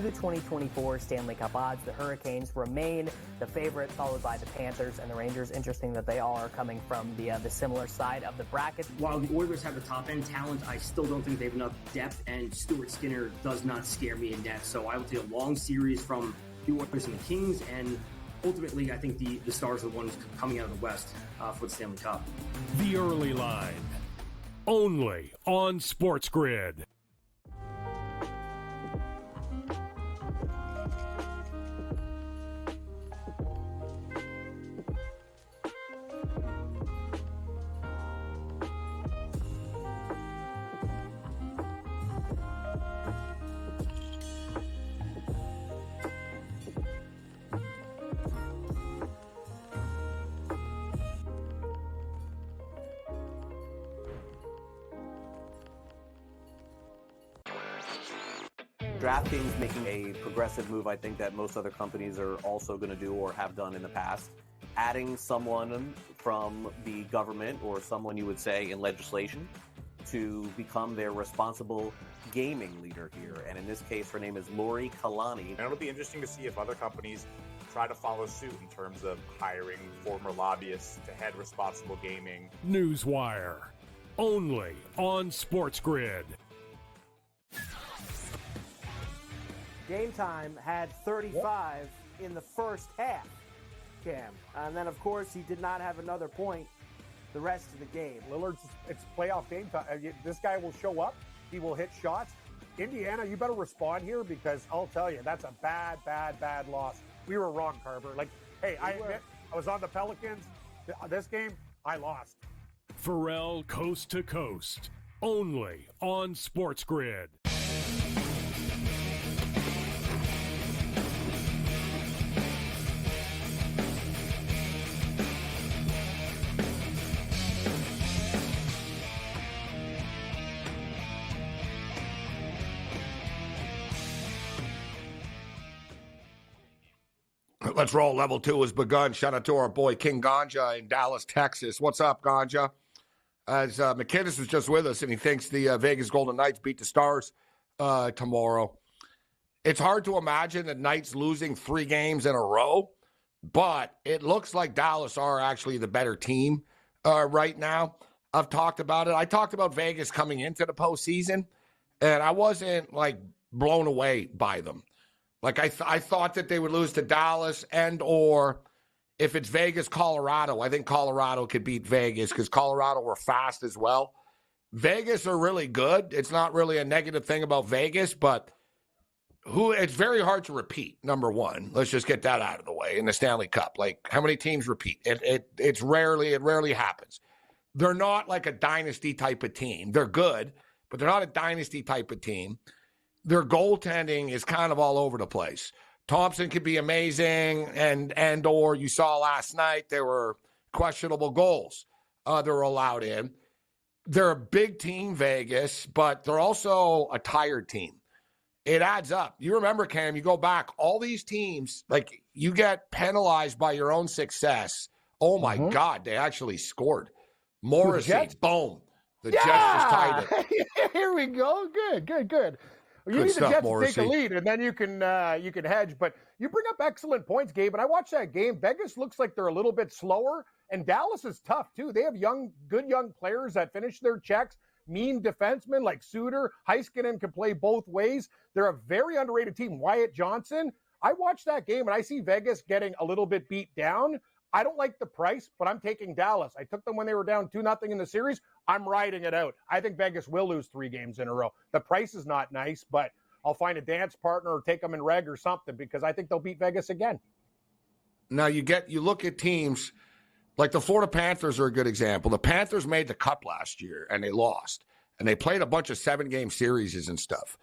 to the 2024 Stanley Cup odds, the Hurricanes remain the favorite, followed by the Panthers and the Rangers. Interesting that they all are coming from the similar side of the bracket. While the Oilers have the top-end talent, I still don't think they have enough depth, and Stuart Skinner does not scare me in depth. So I will take a long series from the Oilers and the Kings, and ultimately I think the Stars are the ones coming out of the West for the Stanley Cup. The Early Line, only on SportsGrid. DraftKings making a progressive move, I think, that most other companies are also going to do or have done in the past. Adding someone from the government or someone you would say in legislation to become their responsible gaming leader here. And in this case, her name is Lori Kalani. And it'll be interesting to see if other companies try to follow suit in terms of hiring former lobbyists to head responsible gaming. Newswire, only on SportsGrid. Game Time had 35 in the first half, Cam. And then, of course, he did not have another point the rest of the game. Lillard's, it's playoff game time. This guy will show up. He will hit shots. Indiana, you better respond here because I'll tell you, that's a bad loss. We were wrong, Carver. Like, hey, I admit, I was on the Pelicans. This game, I lost. Pharrell Coast to Coast, only on SportsGrid. Let's roll. Level 2 has begun. Shout out to our boy King Ganja in Dallas, Texas. What's up, Ganja? As McKinnis was just with us, and he thinks the Vegas Golden Knights beat the Stars tomorrow. It's hard to imagine the Knights losing 3 games in a row, but it looks like Dallas are actually the better team right now. I've talked about it. I talked about Vegas coming into the postseason, and I wasn't, blown away by them. I thought that they would lose to Dallas or if it's Vegas, Colorado. I think Colorado could beat Vegas because Colorado were fast as well. Vegas are really good. It's not really a negative thing about Vegas, but it's very hard to repeat, number one. Let's just get that out of the way in the Stanley Cup. How many teams repeat? It rarely happens. They're not like a dynasty type of team. They're good, but they're not a dynasty type of team. Their goaltending is kind of all over the place. Thompson could be amazing, or you saw last night there were questionable goals that were allowed in. They're a big team, Vegas, but they're also a tired team. It adds up. You remember, Cam, you go back, all these teams, you get penalized by your own success. Oh, my God, they actually scored. Morrissey, boom. The Jets just tied it. Here we go. Good. You need the Jets to take a lead, and then you can hedge. But you bring up excellent points, Gabe. And I watched that game. Vegas looks like they're a little bit slower, and Dallas is tough too. They have good young players that finish their checks. Mean defensemen like Suter, Heiskanen can play both ways. They're a very underrated team. Wyatt Johnson. I watched that game, and I see Vegas getting a little bit beat down. I don't like the price, but I'm taking Dallas. I took them when they were down 2-0 in the series. I'm riding it out. I think Vegas will lose 3 games in a row. The price is not nice, but I'll find a dance partner or take them in reg or something because I think they'll beat Vegas again. Now you look at teams like the Florida Panthers are a good example. The Panthers made the Cup last year and they lost, and they played a bunch of 7-game series and stuff.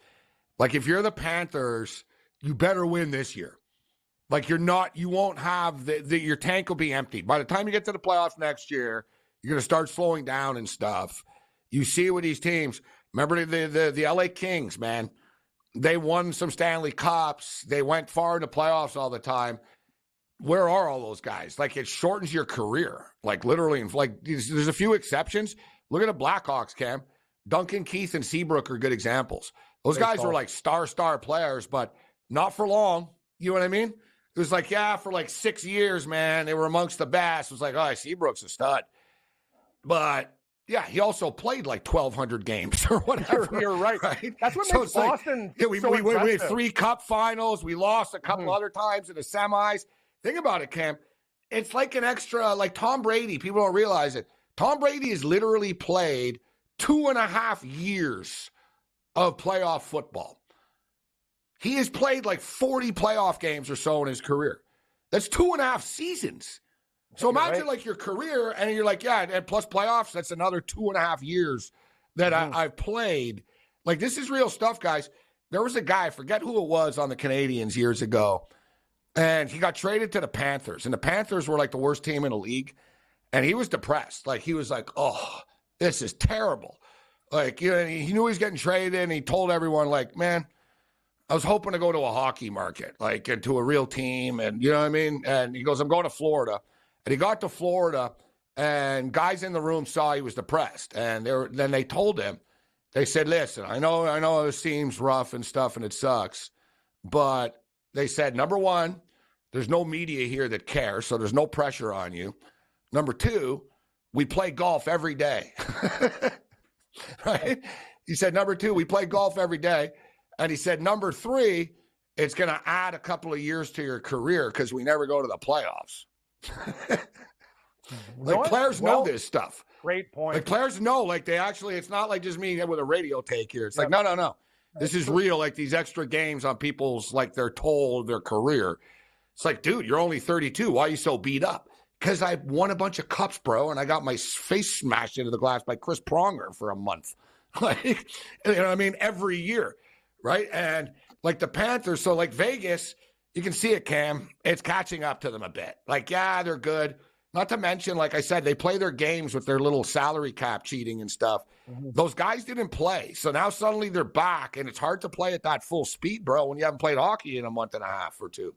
If you're the Panthers, you better win this year. You won't have your tank will be empty. By the time you get to the playoffs next year, you're going to start slowing down and stuff. You see with these teams, remember the LA Kings, man. They won some Stanley Cups. They went far in the playoffs all the time. Where are all those guys? It shortens your career. Literally, there's a few exceptions. Look at the Blackhawks, Cam. Duncan Keith and Seabrook are good examples. Those guys were star players, but Not for long. You know what I mean? It was like, yeah, for like 6 years, man, they were amongst the best. It was like, oh, Seabrook's a stud. But, yeah, he also played like 1,200 games or whatever. You're right. That's what makes Boston we had 3 cup finals. We lost a couple other times in the semis. Think about it, Cam. It's like an extra, like Tom Brady. People don't realize it. Tom Brady has literally played 2.5 years of playoff football. He has played like 40 playoff games or so in his career. That's 2.5 seasons. So imagine like your career, and you're like, yeah, and plus playoffs, that's another 2.5 years that I've played. Like, this is real stuff, guys. There was a guy, I forget who it was, on the Canadians years ago, and he got traded to the Panthers, and the Panthers were like the worst team in the league, and he was depressed. Like, he was like, oh, this is terrible. Like, you know, he knew he was getting traded, and he told everyone, like, man, I was hoping to go to a hockey market, like, and to a real team, and you know what I mean? And he goes, I'm going to Florida. And he got to Florida, and guys in the room saw he was depressed. And then they told him, they said, listen, I know it seems rough and stuff, and it sucks. But they said, number one, there's no media here that cares, so there's no pressure on you. Number two, we play golf every day. Right? He said, number two, we play golf every day. And he said, number three, it's going to add a couple of years to your career because we never go to the playoffs. Like, players know this stuff. Great point. Like, players know, like, they actually, it's not like just me with a radio take here. It's like, no. This is real. Like, these extra games on people's, like, they're told their career. It's like, dude, you're only 32. Why are you so beat up? Because I won a bunch of cups, bro, and I got my face smashed into the glass by Chris Pronger for a month. Like, you know what I mean? Every year. Right? And like the Panthers, so like Vegas, you can see it, Cam. It's catching up to them a bit. Like, yeah, they're good. Not to mention, like I said, they play their games with their little salary cap cheating and stuff. Those guys didn't play. So now suddenly they're back, and it's hard to play at that full speed, bro, when you haven't played hockey in a month and a half or two.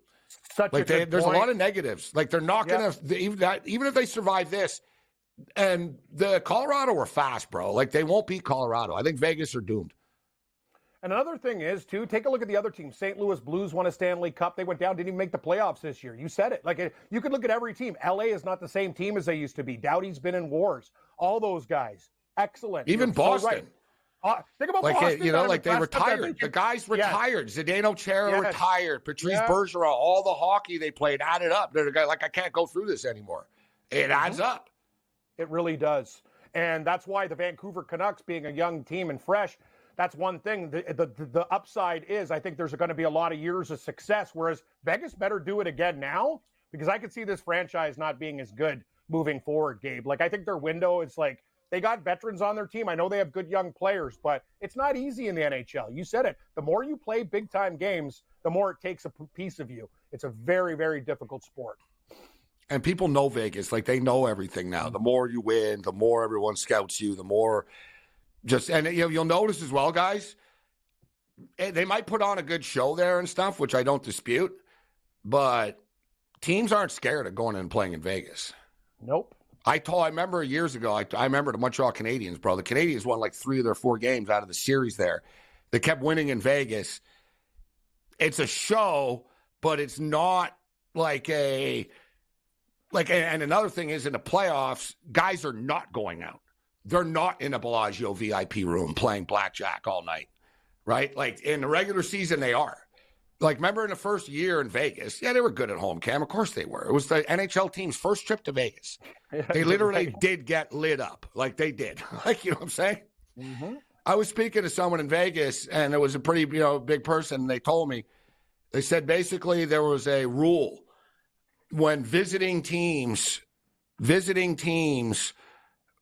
There's a lot of negatives. Like, they're not going to, even if they survive this, and the Colorado were fast, bro. Like, they won't beat Colorado. I think Vegas are doomed. And another thing is, too, take a look at the other team. St. Louis Blues won a Stanley Cup. They went down, didn't even make the playoffs this year. You said it. Like, you could look at every team. LA is not the same team as they used to be. Doughty's been in wars. All those guys. Excellent. Even Boston. Think about like, Boston. You know, like, they retired. The guys retired. Zdeno Chara retired. Patrice Bergeron. All the hockey they played added up. They're the guy, like, I can't go through this anymore. It adds up. It really does. And that's why the Vancouver Canucks, being a young team and fresh, that's one thing. The upside is I think there's going to be a lot of years of success, whereas Vegas better do it again now, because I could see this franchise not being as good moving forward, Gabe. Like, I think their window is like, they got veterans on their team. I know they have good young players, but it's not easy in the NHL. You said it. The more you play big-time games, the more it takes a piece of you. It's a very, very difficult sport. And people know Vegas. Like, they know everything now. The more you win, the more everyone scouts you, the more... And you know, you'll notice as well, guys, they might put on a good show there and stuff, which I don't dispute, but teams aren't scared of going and playing in Vegas. Nope. I remember years ago, I remember the Montreal Canadiens, bro. The Canadiens won like 3 of their 4 games out of the series there. They kept winning in Vegas. It's a show, but it's not like and another thing is, in the playoffs, guys are not going out. They're not in a Bellagio VIP room playing blackjack all night, right? Like, in the regular season, they are. Like, remember in the first year in Vegas, they were good at home, Cam. Of course they were. It was the NHL team's first trip to Vegas. They literally did get lit up. Like, they did. Like, you know what I'm saying? Mm-hmm. I was speaking to someone in Vegas, and it was a pretty, big person. They told me, they said basically there was a rule when visiting teams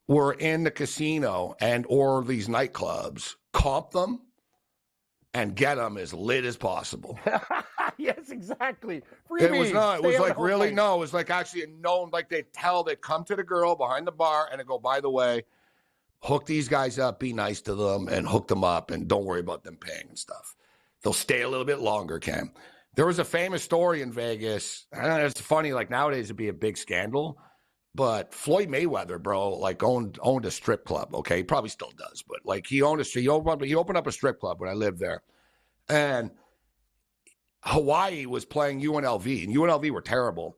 were in the casino and or these nightclubs, comp them and get them as lit as possible. Yes, exactly. Freebies. It was not. It was like really no. It was like actually a known. Like they'd come to the girl behind the bar and go, by the way, hook these guys up, be nice to them, and hook them up, and don't worry about them paying and stuff. They'll stay a little bit longer, Cam. There was a famous story in Vegas. I don't know, it's funny. Like nowadays, it'd be a big scandal. But Floyd Mayweather, bro, like owned a strip club. Okay, he probably still does, but like he opened up a strip club when I lived there, and Hawaii was playing UNLV, and UNLV were terrible,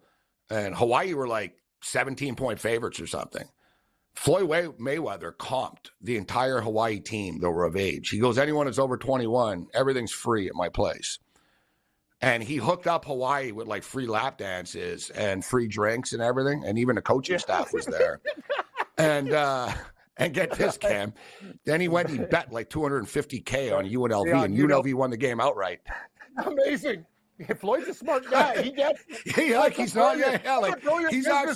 and Hawaii were like 17-point favorites or something. Floyd Mayweather comped the entire Hawaii team that were of age. He goes, anyone that's over 21, everything's free at my place. And he hooked up Hawaii with like free lap dances and free drinks and everything. And even the coaching staff was there. And get this, Cam. Then he bet like $250K on UNLV, and UNLV won the game outright. Amazing. Floyd's a smart guy. He gets he's actually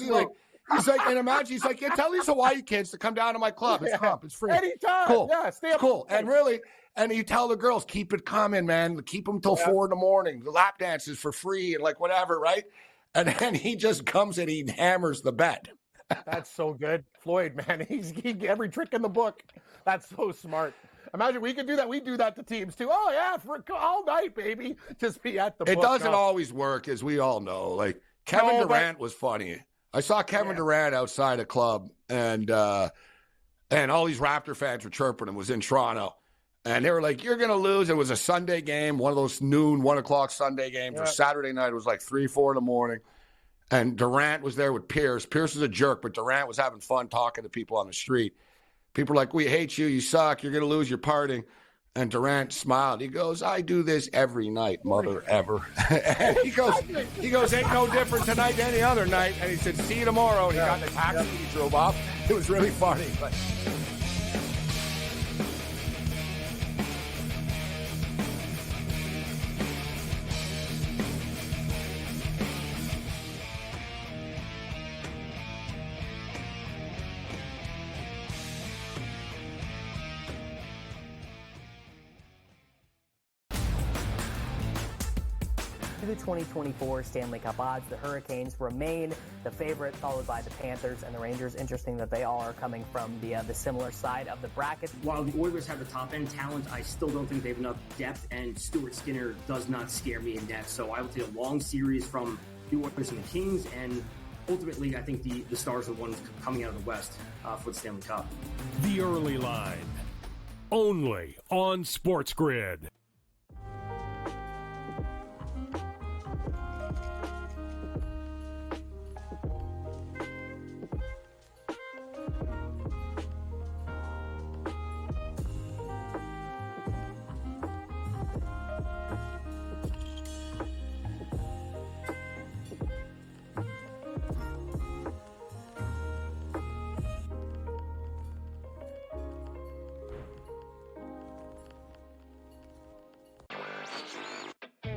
like, he's like, and imagine, he's like, yeah, tell these Hawaii kids to come down to my club. It's comp. It's free. Anytime. Cool. Yeah, stay up. Cool. And really, and you tell the girls, keep it coming, man. Keep them till 4 in the lap dances for free and like whatever, right? And then he just comes and he hammers the bet. That's so good. Floyd, man, he every trick in the book. That's so smart. Imagine we could do that. We do that to teams too. Oh yeah, for all night, baby. Just be at the book. It doesn't always work, as we all know. Like Kevin Durant was funny. I saw Kevin Durant outside a club, and all these Raptor fans were chirping him. Was in Toronto, and they were like, "You're gonna lose." It was a Sunday game, one of those noon, 1 o'clock Sunday games. Or Saturday night, it was like 3, 4 in the morning. And Durant was there with Pierce. Pierce is a jerk, but Durant was having fun talking to people on the street. People were like, we hate you. You suck. You're going to lose your partying. And Durant smiled. He goes, I do this every night, mother ever. And he goes, ain't no different tonight than any other night. And he said, see you tomorrow. And he got in the taxi and he drove off. It was really funny. But the 2024 Stanley Cup odds, the Hurricanes remain the favorite, followed by the Panthers and the Rangers. Interesting that they all are coming from the similar side of the bracket. While the Oilers have the top-end talent, I still don't think they have enough depth, and Stuart Skinner does not scare me in depth. So I will take a long series from the Oilers and the Kings, and ultimately I think the Stars are the ones coming out of the West for the Stanley Cup. The early line, only on SportsGrid.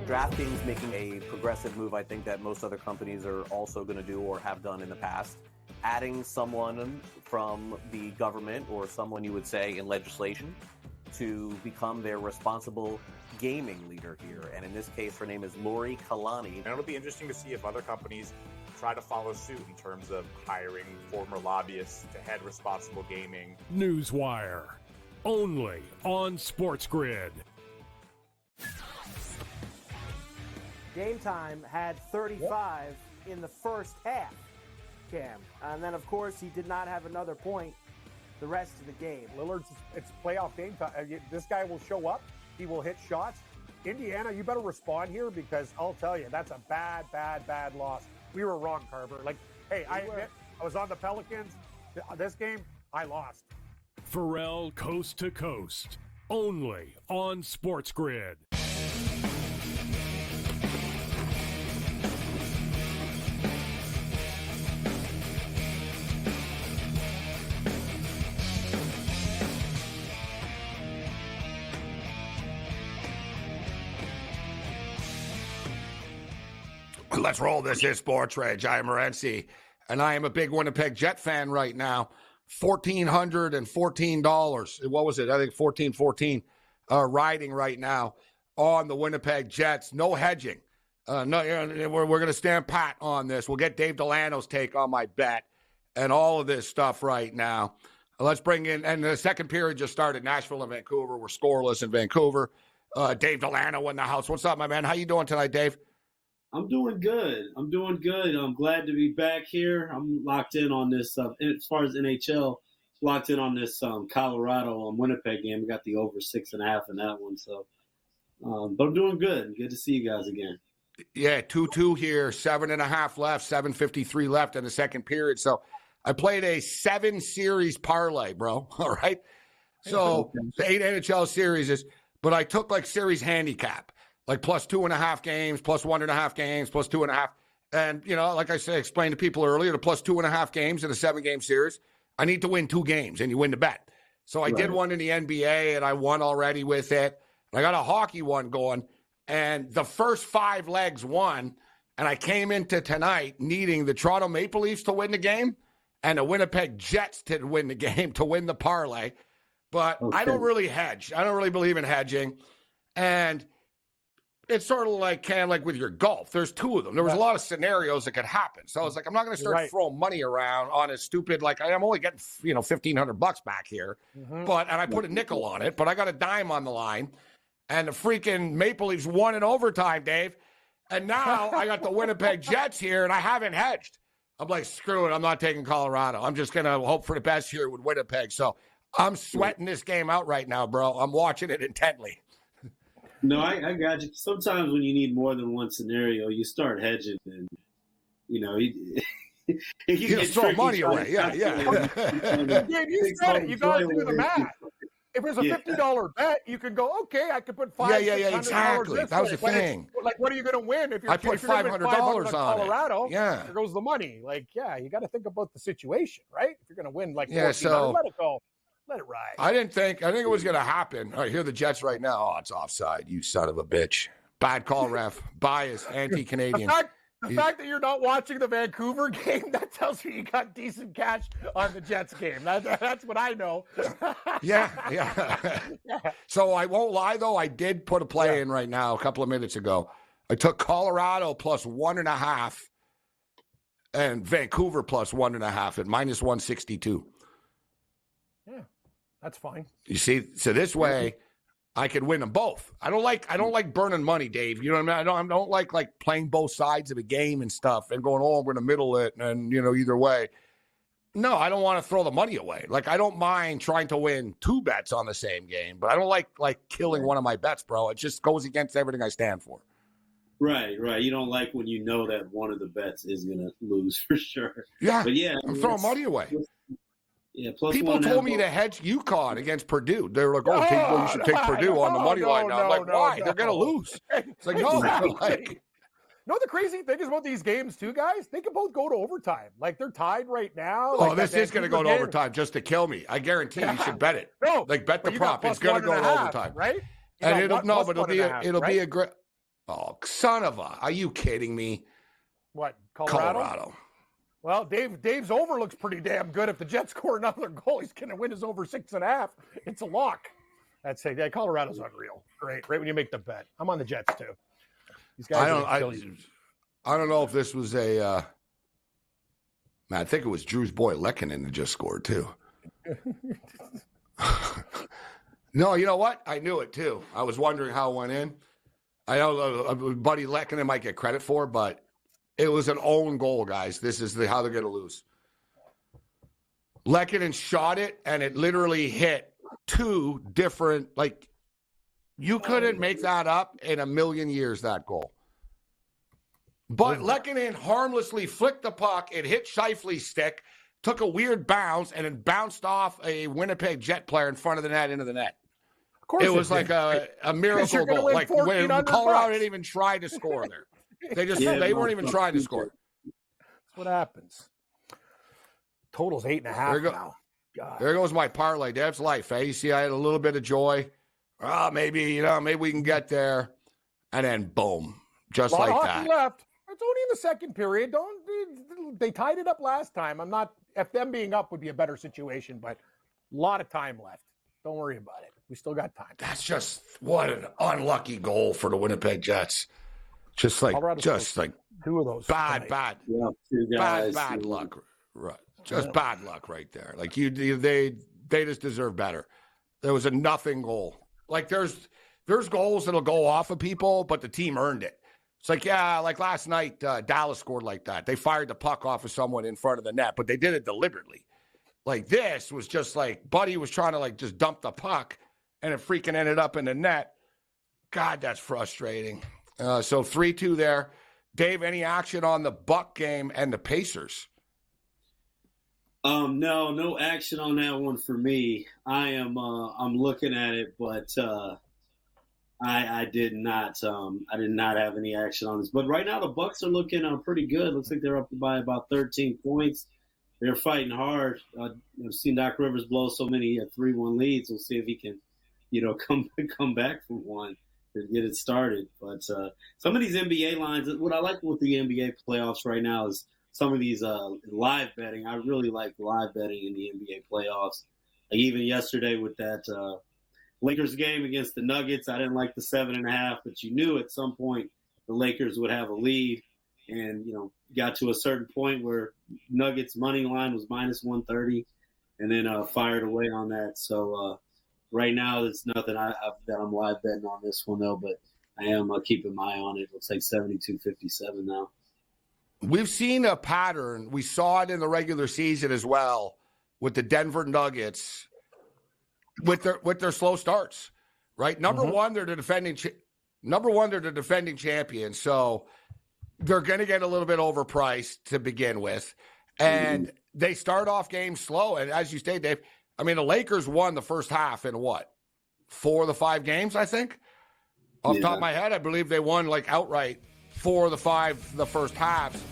DraftKings making a progressive move, I think, that most other companies are also going to do or have done in the past. Adding someone from the government or someone you would say in legislation to become their responsible gaming leader here. And in this case, her name is Lori Kalani. And it'll be interesting to see if other companies try to follow suit in terms of hiring former lobbyists to head responsible gaming. Newswire, only on SportsGrid. Game Time had 35 in the first half, Cam. And then, of course, he did not have another point the rest of the game. Lillard's, it's playoff game time. This guy will show up. He will hit shots. Indiana, you better respond here because I'll tell you, that's a bad loss. We were wrong, Carver. Like, hey, I admit, I was on the Pelicans. This game, I lost. Pharrell Coast to Coast, only on SportsGrid. Let's roll this here, SportsRage. I am Morency, and I am a big Winnipeg Jet fan right now. $1,414. What was it? I think $1,414 riding right now on the Winnipeg Jets. No hedging. We're going to stand pat on this. We'll get Dave Delano's take on my bet and all of this stuff right now. Let's bring in, and the second period just started. Nashville and Vancouver were scoreless in Vancouver. Dave Delano in the house. What's up, my man? How you doing tonight, Dave? I'm doing good. I'm glad to be back here. I'm locked in on this. As far as NHL, locked in on this Colorado Winnipeg game. We got the over 6.5 in that one. So But I'm doing good. Good to see you guys again. Yeah, 2-2 here, 7.5 left, 7:53 left in the second period. So I played a 7-series parlay, bro. All right. So the 8 NHL series but I took like series handicap, like plus 2.5 games, plus 1.5 games, plus 2.5. And, like I said, explained to people earlier, the plus 2.5 games in a 7-game series, I need to win 2 games and you win the bet. So I did one in the NBA and I won already with it. I got a hockey one going. And the first 5 legs won, and I came into tonight needing the Toronto Maple Leafs to win the game and the Winnipeg Jets to win the game to win the parlay. But I don't really hedge. I don't really believe in hedging. And it's sort of like with your golf. There's 2 of them. There was a lot of scenarios that could happen. So I was like, I'm not going to start throwing money around on a stupid, I'm only getting, $1,500 back here. And I put a nickel on it, but I got a dime on the line. And the freaking Maple Leafs won in overtime, Dave. And now I got the Winnipeg Jets here, and I haven't hedged. I'm like, screw it. I'm not taking Colorado. I'm just going to hope for the best here with Winnipeg. So I'm sweating this game out right now, bro. I'm watching it intently. No, I got you. Sometimes when you need more than one scenario, you start hedging, and, you just throw money away. Yeah. Dave, you said it. You got to do the math. If it was a $50 bet, you could go, okay, I could put $500. Yeah, exactly. That was the thing. What are you going to win if you're? I put $500 on Colorado? It. Yeah, there goes the money. You got to think about the situation, right? If you're going to win, so let it go, let it ride. I think it was going to happen. All right, here are the Jets right now. Oh, it's offside. You son of a bitch. Bad call, ref. Bias, anti-Canadian. The fact that you're not watching the Vancouver game, that tells me you got decent cash on the Jets game. That's what I know. Yeah. So I won't lie, though. I did put a play in right now a couple of minutes ago. I took Colorado plus 1.5 and Vancouver plus 1.5 at minus 162. Yeah, that's fine. You see, so this way I could win them both. I don't like burning money, Dave. You know what I mean? I don't like playing both sides of a game and stuff and going, I'm going to middle it and, either way. No, I don't want to throw the money away. I don't mind trying to win 2 bets on the same game, but I don't like killing one of my bets, bro. It just goes against everything I stand for. Right. You don't like when you know that one of the bets is going to lose for sure. Yeah. But I'm throwing money away. Yeah, plus people told me to hedge UConn against Purdue. They were like, you should take Purdue on the money line now. I'm like, why? They're going to lose. It's like, no. The crazy thing is about these games, too, guys, they can both go to overtime. They're tied right now. This is going to go to overtime just to kill me. I guarantee you should bet it. No. Bet the prop. It's going to go to overtime. Right? And it'll be a great. Oh, son of a. Are you kidding me? What? Colorado? Well, Dave's over looks pretty damn good. If the Jets score another goal, he's going to win his over 6.5. It's a lock. I'd say Colorado's unreal. Right when you make the bet. I'm on the Jets too. These guys I don't know if this was a. I think it was Drew's boy Lehkonen that just scored too. No, you know what? I knew it too. I was wondering how it went in. I know Buddy Lehkonen might get credit for, but it was an own goal, guys. This is how they're going to lose. Lehkonen shot it, and it literally hit 2 different, you couldn't make that up in a million years, that goal. But Lehkonen harmlessly flicked the puck. It hit Scheifele's stick, took a weird bounce, and then bounced off a Winnipeg Jet player in front of the net into the net. Of course it was like a miracle goal. When Colorado didn't even try to score there. They weren't even trying to score. That's what happens. Total's 8.5 now. God. There goes my parlay. That's life. You see, I had a little bit of joy. Maybe we can get there. And then boom. Just like that. Left. It's only in the second period. They tied it up last time. If them being up would be a better situation, but a lot of time left. Don't worry about it. We still got time. That's just what an unlucky goal for the Winnipeg Jets. Just like 2 of those. Bad. Yeah, 2 guys. Bad luck. Right. Just bad luck right there. They just deserve better. There was a nothing goal. There's goals that'll go off of people, but the team earned it. It's like last night, Dallas scored like that. They fired the puck off of someone in front of the net, but they did it deliberately. This was just Buddy was trying to just dump the puck, and it freaking ended up in the net. God, that's frustrating. So 3-2 there. Dave, any action on the Buck game and the Pacers? No action on that one for me. I'm looking at it, but I did not have any action on this. But right now the Bucks are looking pretty good. Looks like they're up by about 13 points. They're fighting hard. I've seen Doc Rivers blow so many 3-1 leads. We'll see if he can, come back from one to get it started. But some of these NBA lines, what I like with the NBA playoffs right now is some of these live betting. I really like live betting in the NBA playoffs. Like even yesterday with that Lakers game against the Nuggets, I didn't like the 7.5, but you knew at some point the Lakers would have a lead, and got to a certain point where Nuggets money line was minus 130, and then fired away on that. So right now, there's nothing that I'm live betting on this one though, but I am keeping my eye on it. It looks like 72-57 now. We've seen a pattern. We saw it in the regular season as well with the Denver Nuggets with their slow starts, right? Number one, they're the defending champions, so they're going to get a little bit overpriced to begin with, and they start off games slow. And as you stated, Dave, I mean, the Lakers won the first half in 4 of the 5 games, I think. Off the top of my head, I believe they won outright 4 of the 5 the first halves.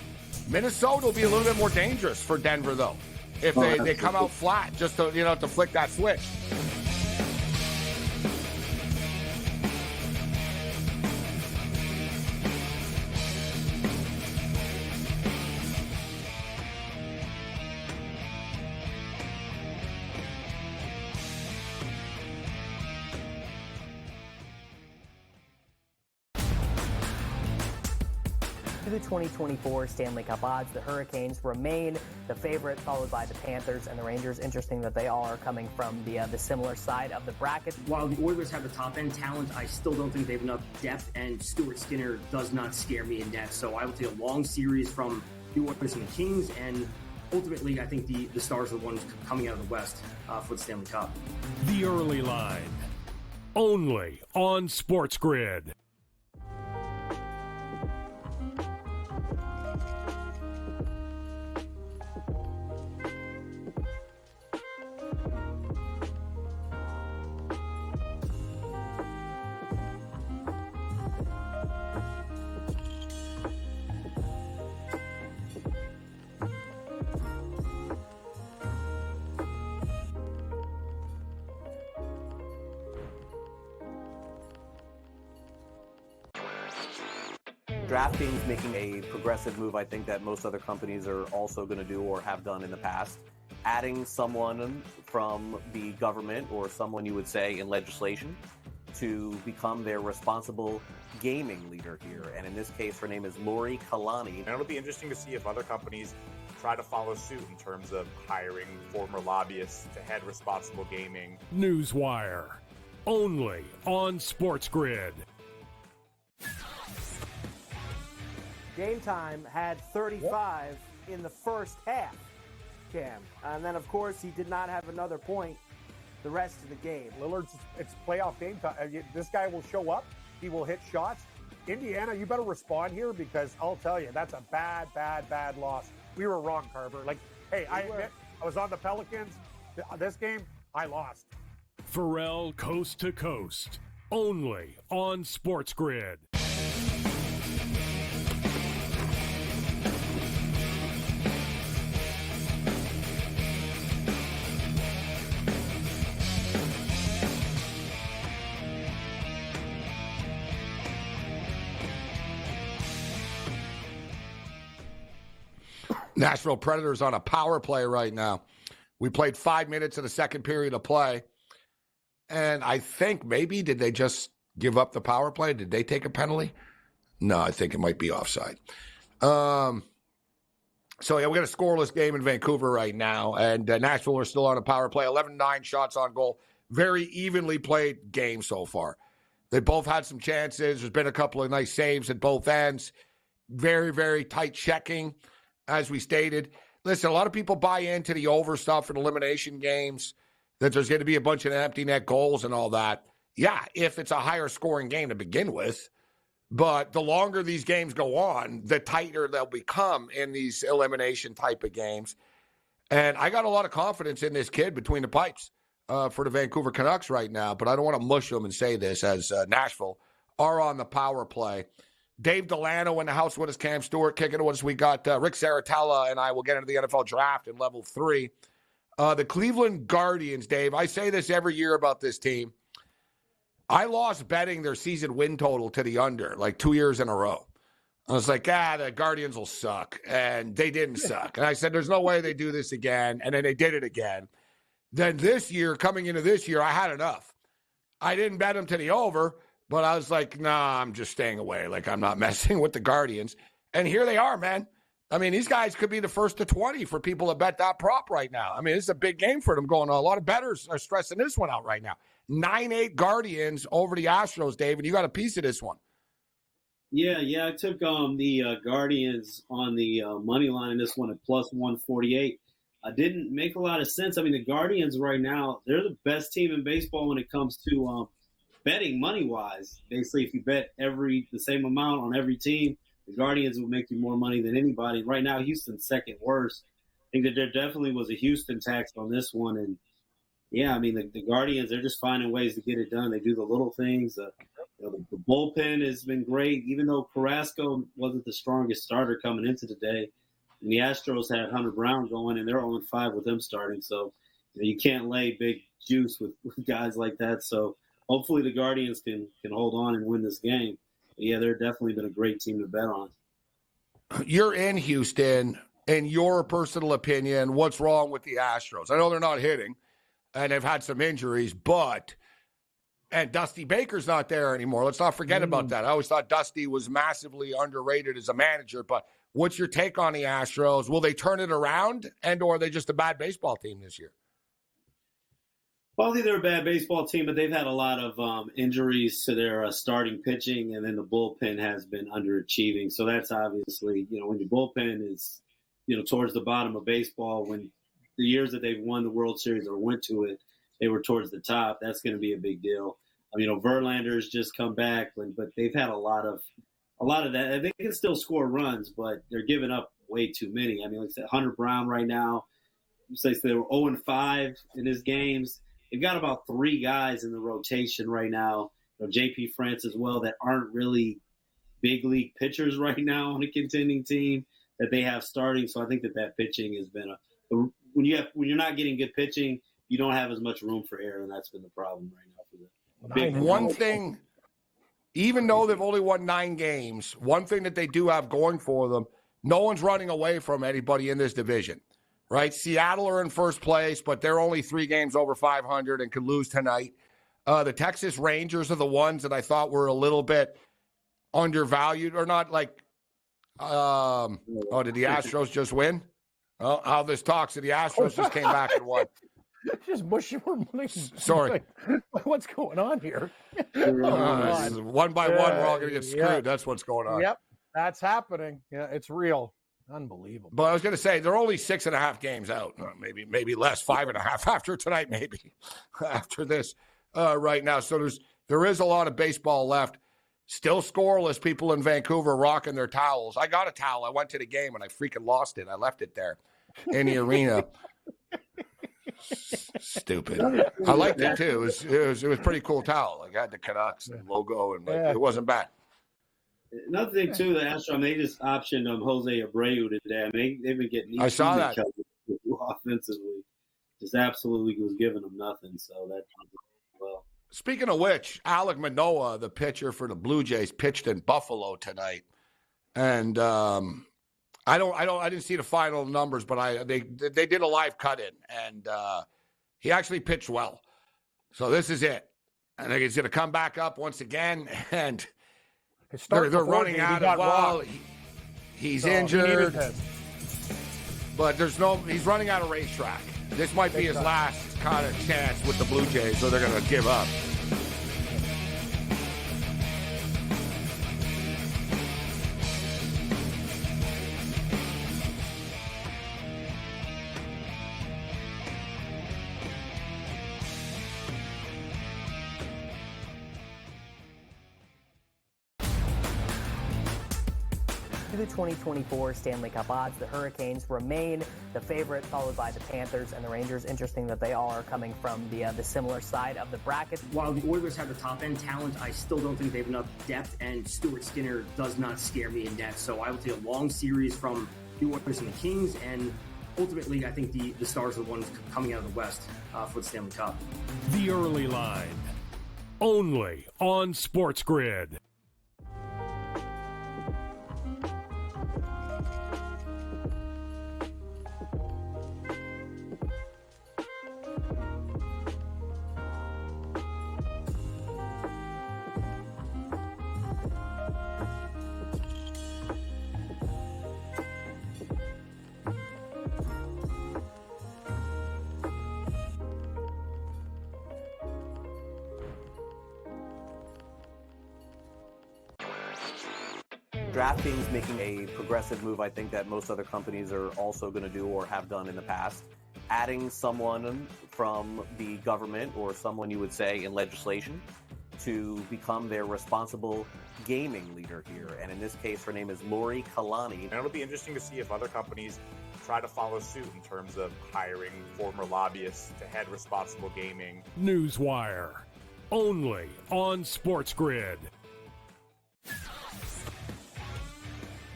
Minnesota will be a little bit more dangerous for Denver, though, if they come out flat just to flick that switch. To the 2024 Stanley Cup odds, the Hurricanes remain the favorite, followed by the Panthers and the Rangers. Interesting that they all are coming from the similar side of the bracket. While the Oilers have the top-end talent, I still don't think they have enough depth, and Stuart Skinner does not scare me in depth. So I will take a long series from the Oilers and the Kings, and ultimately I think the Stars are the ones coming out of the West for the Stanley Cup. The early line, only on SportsGrid. DraftKings making a progressive move, I think, that most other companies are also going to do or have done in the past. Adding someone from the government or someone you would say in legislation to become their responsible gaming leader here. And in this case, her name is Lori Kalani. And it'll be interesting to see if other companies try to follow suit in terms of hiring former lobbyists to head responsible gaming. Newswire, only on SportsGrid. Game Time had 35 in the first half, Cam. And then, of course, he did not have another point the rest of the game. Lillard's, it's playoff game time. This guy will show up. He will hit shots. Indiana, you better respond here because I'll tell you, that's a bad, bad, bad loss. We were wrong, Carver. I admit, I was on the Pelicans. This game, I lost. Pharrell Coast to Coast, only on SportsGrid. Nashville Predators on a power play right now. We played 5 minutes in the second period of play. And I think maybe, did they just give up the power play? Did they take a penalty? No, I think it might be offside. So, yeah, we got a scoreless game in Vancouver right now. And Nashville are still on a power play. 11-9 shots on goal. Very evenly played game so far. They both had some chances. There's been a couple of nice saves at both ends. Very, very tight checking. As we stated, listen, a lot of people buy into the over stuff in elimination games, that there's going to be a bunch of empty net goals and all that. Yeah, if it's a higher scoring game to begin with. But the longer these games go on, the tighter they'll become in these elimination type of games. And I got a lot of confidence in this kid between the pipes for the Vancouver Canucks right now. But I don't want to mush them and say this as Nashville are on the power play. Dave Delano in the house with us, Cam Stewart kicking with us. We got Rick Saratella and I will get into the NFL draft in level 3. The Cleveland Guardians, Dave, I say this every year about this team. I lost betting their season win total to the under like 2 years in a row. I was like, the Guardians will suck. And they didn't suck. And I said, there's no way they do this again. And then they did it again. Then this year, coming into this year, I had enough. I didn't bet them to the over, but I was like, nah, I'm just staying away. Like, I'm not messing with the Guardians. And here they are, man. I mean, these guys could be the first to 20 for people to bet that prop right now. I mean, it's a big game for them going on. A lot of bettors are stressing this one out right now. 9-8 Guardians over the Astros, Dave, and you got a piece of this one. Yeah, I took the Guardians on the money line in this one at plus 148. Didn't make a lot of sense. I mean, the Guardians right now, they're the best team in baseball when it comes to betting money-wise. Basically, if you bet the same amount on every team, the Guardians will make you more money than anybody. Right now, Houston's second worst. I think that there definitely was a Houston tax on this one, and yeah, I mean, the Guardians, they're just finding ways to get it done. They do the little things. The bullpen has been great, even though Carrasco wasn't the strongest starter coming into today. And the Astros had Hunter Brown going, and they're 0-5 with them starting. So you can't lay big juice with guys like that. So hopefully the Guardians can hold on and win this game. But yeah, they're definitely been a great team to bet on. You're in Houston. In your personal opinion, what's wrong with the Astros? I know they're not hitting. And they've had some injuries, and Dusty Baker's not there anymore. Let's not forget about that. I always thought Dusty was massively underrated as a manager, but what's your take on the Astros? Will they turn it around, or are they just a bad baseball team this year? Well, I think they're a bad baseball team, but they've had a lot of injuries to their starting pitching, and then the bullpen has been underachieving. So that's obviously, when your bullpen is, towards the bottom of baseball, when the years that they've won the World Series or went to it, they were towards the top. That's going to be a big deal. Verlander's just come back, but they've had a lot of that. They can still score runs, but they're giving up way too many. I mean, like I said, Hunter Brown right now, they were 0-5 in his games. They've got about 3 guys in the rotation right now, JP France as well, that aren't really big league pitchers right now on a contending team that they have starting. So I think that pitching has been when you're not getting good pitching, you don't have as much room for error, and that's been the problem right now for them. One thing, even though they've only won 9 games, one thing that they do have going for them, no one's running away from anybody in this division, right? Seattle are in first place, but they're only 3 games over 500 and could lose tonight. The Texas Rangers are the ones that I thought were a little bit undervalued, or not like, did the Astros just win? Well, how this talks, the Astros just came back and won. Just mushy. Sorry. What's going on here? One by one, we're all going to get screwed. Yeah. That's what's going on. Yep, that's happening. Yeah, it's real. Unbelievable. But I was going to say, they're only 6.5 games out. Maybe less, 5.5 after tonight, maybe after this right now. So there is a lot of baseball left. Still scoreless. People in Vancouver rocking their towels. I got a towel. I went to the game and I freaking lost it. I left it there in the arena. Stupid. I liked it too. It was a pretty cool towel. Like, I had the Canucks logo, and it wasn't bad. Another thing too, the Astros, they just optioned Jose Abreu today. I mean, they've been getting. I saw that offensively, just absolutely was giving them nothing. So that well. Speaking of which, Alek Manoah, the pitcher for the Blue Jays, pitched in Buffalo tonight, and I didn't see the final numbers, but they did a live cut-in, and he actually pitched well. So this is it. I think he's going to come back up once again, and they're running out of he's injured, but he's running out of racetrack. This might be his last kind of chance with the Blue Jays, so they're going to give up. to the 2024 Stanley Cup odds, the Hurricanes remain the favorite, followed by the Panthers and the Rangers. Interesting that they all are coming from the similar side of the bracket. While the Oilers have the top end talent, I still don't think they have enough depth, and Stuart Skinner does not scare me in net. So I will take a long series from the Oilers and the Kings, and ultimately I think the Stars are the ones coming out of the West for the Stanley Cup. The Early Line, only on SportsGrid. DraftKings making a progressive move, I think, that most other companies are also going to do or have done in the past. Adding someone from the government or someone you would say in legislation to become their responsible gaming leader here. And in this case, her name is Lori Kalani. And it'll be interesting to see if other companies try to follow suit in terms of hiring former lobbyists to head responsible gaming. Newswire, only on SportsGrid.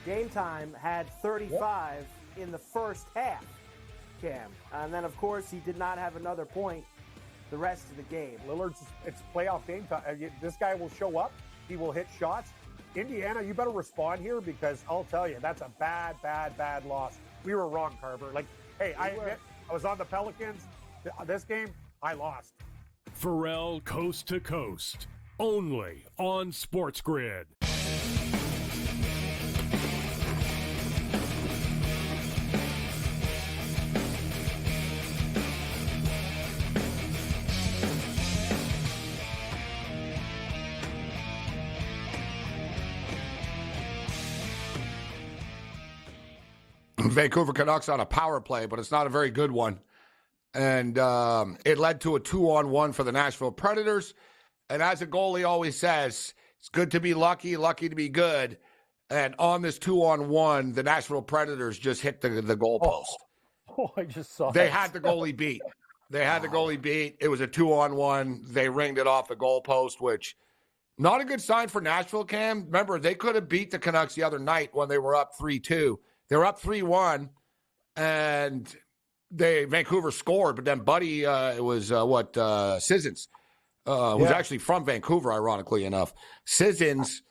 Game Time had 35 in the first half, Cam. And then, of course, he did not have another point the rest of the game. Lillard's, it's playoff game time. This guy will show up. He will hit shots. Indiana, you better respond here, because I'll tell you, that's a bad loss. We were wrong, Carver. Like, hey, I admit, I was on the Pelicans. This game, I lost. Pharrell Coast to Coast, only on SportsGrid. Vancouver Canucks on a power play, but it's not a very good one. And it led to a 2-on-1 for the Nashville Predators. And as a goalie always says, it's good to be lucky, lucky to be good. And on this 2-on-1, the Nashville Predators just hit the goalpost. Oh, I just saw They had the goalie beat. They had the goalie beat. It was a 2-on-1. They ringed it off the goalpost, which not a good sign for Nashville, Cam. Remember, they could have beat the Canucks the other night when they were up 3-2. They were up 3-1, and Vancouver scored, but then Buddy, it was Sissons, who's actually from Vancouver, ironically enough. Sissons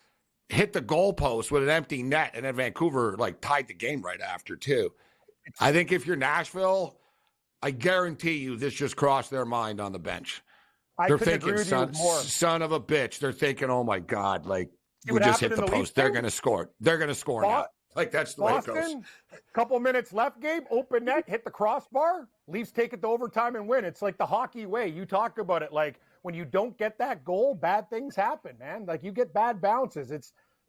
hit the goalpost with an empty net, and then Vancouver tied the game right after too. I think if you're Nashville, I guarantee you this just crossed their mind on the bench. They're thinking, son of a bitch. They're thinking, oh my God, we just hit the post. They're going to score. They're going to score now. That's the Boston, way it goes. Couple minutes left, Gabe. Open net, hit the crossbar. Leafs take it to overtime and win. It's like the hockey way. You talk about it. When you don't get that goal, bad things happen, man. You get bad bounces.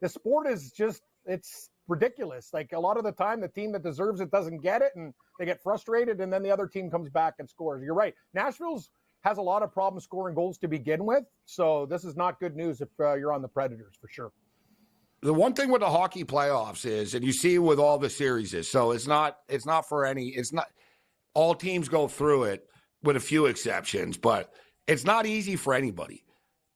The sport is just, it's ridiculous. A lot of the time, the team that deserves it doesn't get it, and they get frustrated, and then the other team comes back and scores. You're right. Nashville's has a lot of problems scoring goals to begin with, so this is not good news if you're on the Predators, for sure. The one thing with the hockey playoffs is, and you see with all the series is, so it's not all teams go through it with a few exceptions, but it's not easy for anybody.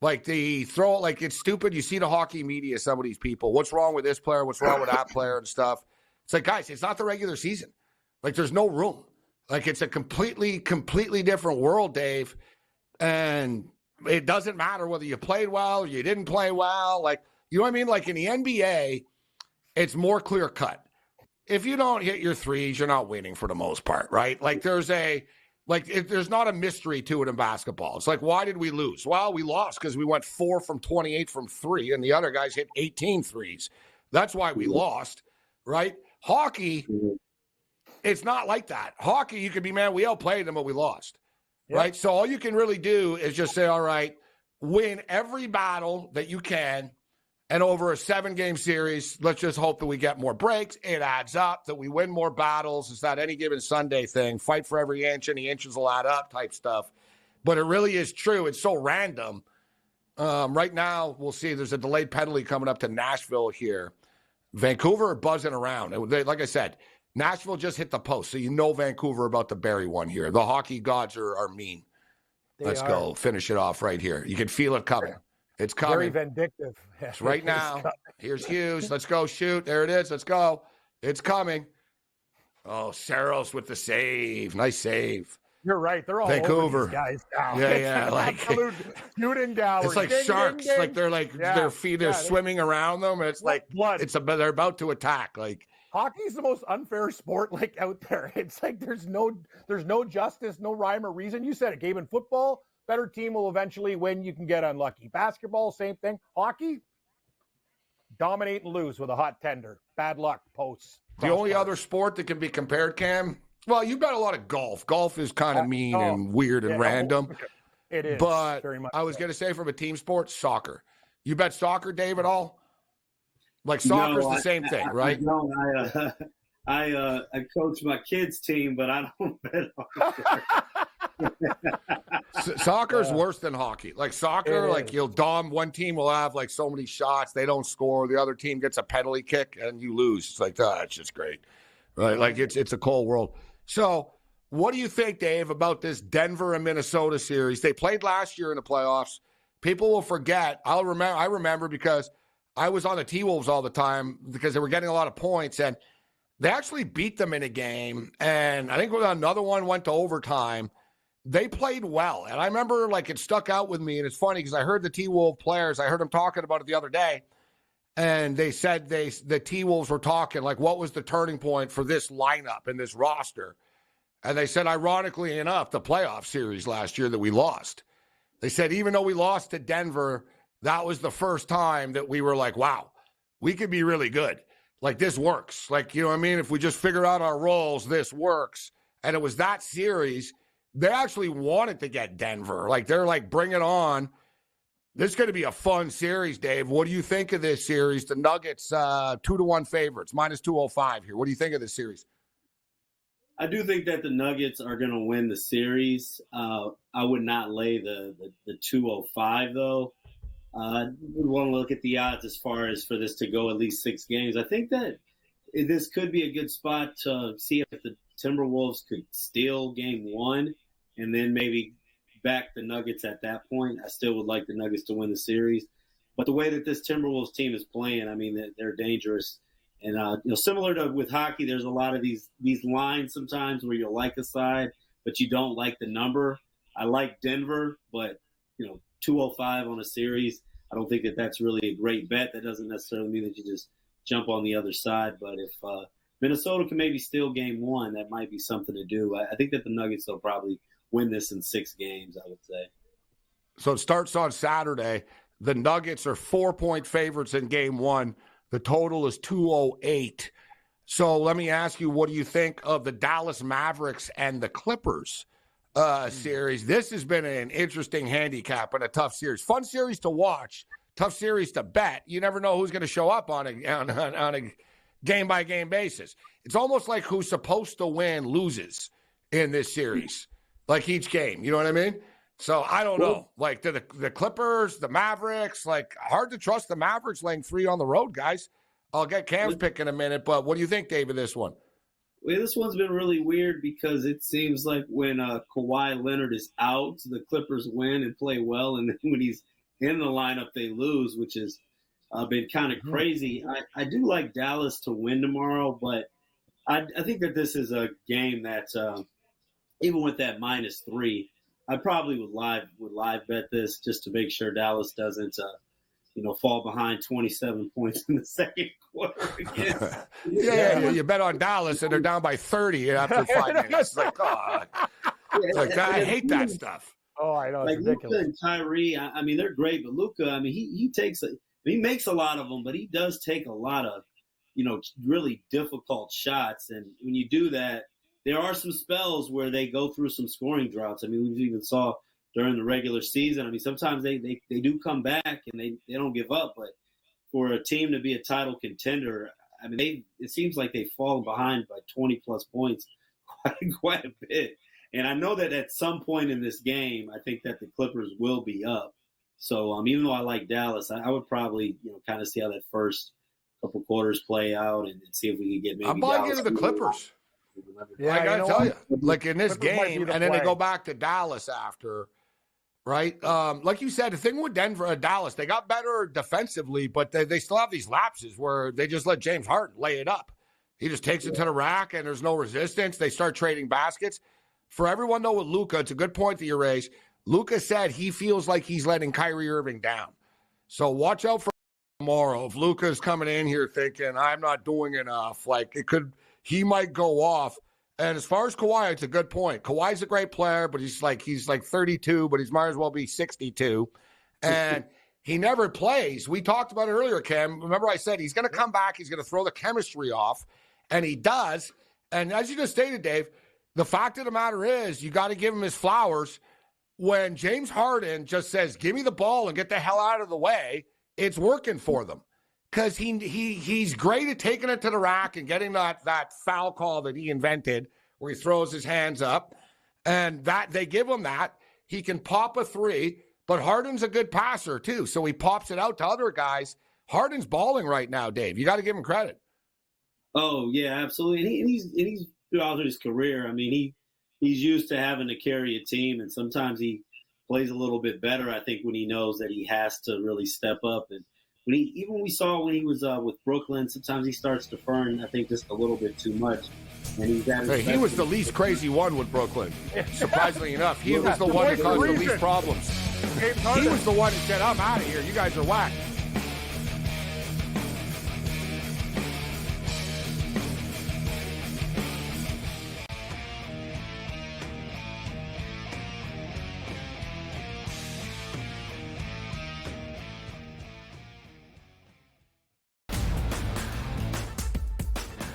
It's stupid. You see the hockey media, some of these people, what's wrong with this player? What's wrong with that player and stuff? It's guys, it's not the regular season. There's no room. It's a completely different world, Dave. And it doesn't matter whether you played well or you didn't play well. You know what I mean? In the NBA, it's more clear cut. If you don't hit your threes, you're not winning for the most part, right? There's not a mystery to it in basketball. It's why did we lose? Well, we lost because we went 4 from 28 from 3, and the other guys hit 18 threes. That's why we lost, right? Hockey, it's not like that. Hockey, you could be, man, we outplayed them, but we lost, right? So all you can really do is just say, all right, win every battle that you can. And over a 7-game series, let's just hope that we get more breaks. It adds up, that we win more battles. It's not any given Sunday thing. Fight for every inch, and the inches will add up type stuff. But it really is true. It's so random. Right now, we'll see. There's a delayed penalty coming up to Nashville here Vancouver are buzzing around. Like I said, Nashville just hit the post, so you know Vancouver about to bury one here. The hockey gods are mean. Let's go finish it off right here. You can feel it coming. It's coming. Very vindictive. It's right now. Here's Hughes. Let's go shoot. There it is. Let's go. It's coming. Oh, Saros with the save. Nice save. You're right. They're all Vancouver. over these guys now. Yeah, like absolute shooting gallery. It's like ding, sharks. ding, ding. Like their feet are swimming around them. It's like blood. They're about to attack. Like hockey's the most unfair sport like out there. It's like there's no justice, no rhyme or reason. You said it, Gabe. In football, better team will eventually win. You can get unlucky. Basketball, same thing. Hockey, dominate and lose with a hot tender. Bad luck, posts. The only other sport that can be compared, Cam. Well, you've got a lot of golf. Golf is kind of mean and weird and random. It is. But very much I was going to say from a team sport, soccer. You bet soccer, Dave, at all? Like soccer's the same thing, right? No, I coach my kids' team, but I don't bet on it. Soccer's worse than hockey. Like soccer, like one team will have like so many shots, they don't score. The other team gets a penalty kick and you lose. It's like, it's just great, right? Like it's a cold world. So what do you think, Dave, about this Denver and Minnesota series? They played last year in the playoffs. People will forget. I remember because I was on the T-Wolves all the time because they were getting a lot of points, and they actually beat them in a game. And I think another one went to overtime. They played well. And I remember, like, it stuck out with me. And it's funny because I heard the T-Wolves players, I heard them talking about it the other day. And they said the T-Wolves were talking, like, what was the turning point for this lineup and this roster? And they said, ironically enough, the playoff series last year that we lost. They said, even though we lost to Denver, that was the first time that we were like, wow, we could be really good. Like, this works. Like, you know what I mean? If we just figure out our roles, this works. And it was that series. They actually wanted to get Denver. Like, they're like, bring it on. This is going to be a fun series, Dave. What do you think of this series? The Nuggets, 2-1 favorites, minus 205 here. What do you think of this series? I do think that the Nuggets are going to win the series. I would not lay the 205, though. I would want to look at the odds as far as for this to go at least 6 games. I think that this could be a good spot to see if the Timberwolves could steal game 1 and then maybe back the Nuggets at that point. I still would like the Nuggets to win the series. But the way that this Timberwolves team is playing, I mean, they're dangerous. And, similar to with hockey, there's a lot of these lines sometimes where you'll like a side, but you don't like the number. I like Denver, but, 205 on a series, I don't think that that's really a great bet. That doesn't necessarily mean that you just jump on the other side. But if Minnesota can maybe steal game 1, that might be something to do. I think that the Nuggets will probably win this in 6 games, I would say. So it starts on Saturday. The Nuggets are 4-point favorites in game 1. The total is 208. So let me ask you, what do you think of the Dallas Mavericks and the Clippers series? This has been an interesting handicap and a tough series. Fun series to watch, tough series to bet. You never know who's going to show up on a game-by-game basis. It's almost like who's supposed to win loses in this series, like each game. You know what I mean? So I don't know. Like the Clippers, the Mavericks, like hard to trust the Mavericks laying 3 on the road, guys. I'll get Cam's pick in a minute, but what do you think, Dave, of this one? Well, this one's been really weird because it seems like when Kawhi Leonard is out, the Clippers win and play well, and then when he's in the lineup, they lose, which has been kind of crazy. I do like Dallas to win tomorrow, but I think that this is a game that even with that -3, I probably would live bet this just to make sure Dallas doesn't, fall behind 27 points in the second quarter again. You bet on Dallas and they're down by 30 after 5 minutes. Like, I hate that stuff. Oh, I know. Like it's ridiculous. Luka and Kyrie, I mean, they're great, but Luka, I mean, he makes a lot of them, but he does take a lot of, really difficult shots. And when you do that, there are some spells where they go through some scoring droughts. I mean, we even saw during the regular season. I mean, sometimes they do come back and they don't give up. But for a team to be a title contender, I mean, it seems like they've fallen behind by 20-plus points quite a bit. And I know that at some point in this game, I think that the Clippers will be up. So even though I like Dallas, I would probably kind of see how that first couple quarters play out and see if we can get maybe. I'm buying into the Clippers. Yeah, I gotta tell you, like in this game, and then they go back to Dallas after, right? Like you said, the thing with Dallas, they got better defensively, but they still have these lapses where they just let James Harden lay it up. He just takes it to the rack, and there's no resistance. They start trading baskets. For everyone, though, with Luka, it's a good point that you raised. Luka said he feels like he's letting Kyrie Irving down. So watch out for tomorrow. If Luka's coming in here thinking, I'm not doing enough, he might go off. And as far as Kawhi, it's a good point. Kawhi's a great player, but he's like 32, but he might as well be 62. And he never plays. We talked about it earlier, Cam. Remember I said he's going to come back. He's going to throw the chemistry off. And he does. And as you just stated, Dave, the fact of the matter is you got to give him his flowers. When James Harden just says, give me the ball and get the hell out of the way, it's working for them. Because he's great at taking it to the rack and getting that foul call that he invented where he throws his hands up. And that they give him that. He can pop a three, but Harden's a good passer too. So he pops it out to other guys. Harden's balling right now, Dave. You got to give him credit. Oh, yeah, absolutely. And he's throughout his career, I mean, he's used to having to carry a team, and sometimes he plays a little bit better, I think, when he knows that he has to really step up. And we saw when he was with Brooklyn, sometimes he starts deferring, I think, just a little bit too much. And he was the least crazy one with Brooklyn. Surprisingly enough, he was the one that caused the least problems. He was the one that said, I'm out of here. You guys are whack.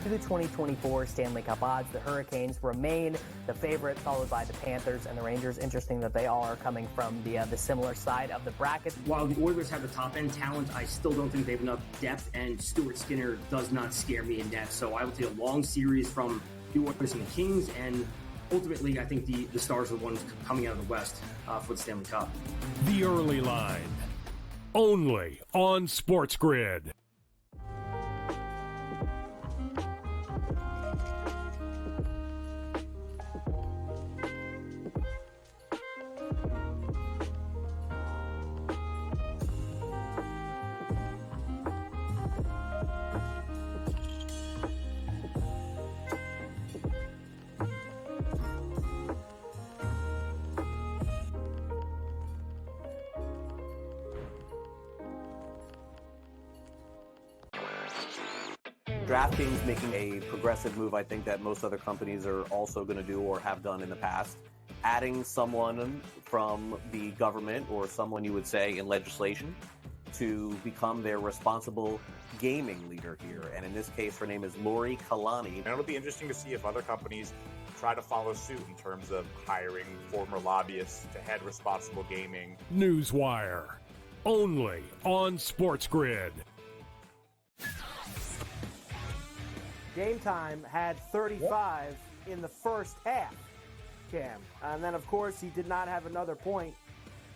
The 2024 Stanley Cup odds, the Hurricanes remain the favorite, followed by the Panthers and the Rangers. Interesting that they all are coming from the similar side of the bracket. While the Oilers have the top-end talent, I still don't think they have enough depth, and Stuart Skinner does not scare me in net. So I will take a long series from the Oilers and the Kings, and ultimately I think the Stars are the ones coming out of the West for the Stanley Cup. The early line, only on SportsGrid. DraftKings making a progressive move, I think, that most other companies are also going to do or have done in the past. Adding someone from the government or someone you would say in legislation to become their responsible gaming leader here. And in this case, her name is Lori Kalani. And it'll be interesting to see if other companies try to follow suit in terms of hiring former lobbyists to head responsible gaming. Newswire, only on SportsGrid. Game Time had 35 in the first half, Cam. And then, of course, he did not have another point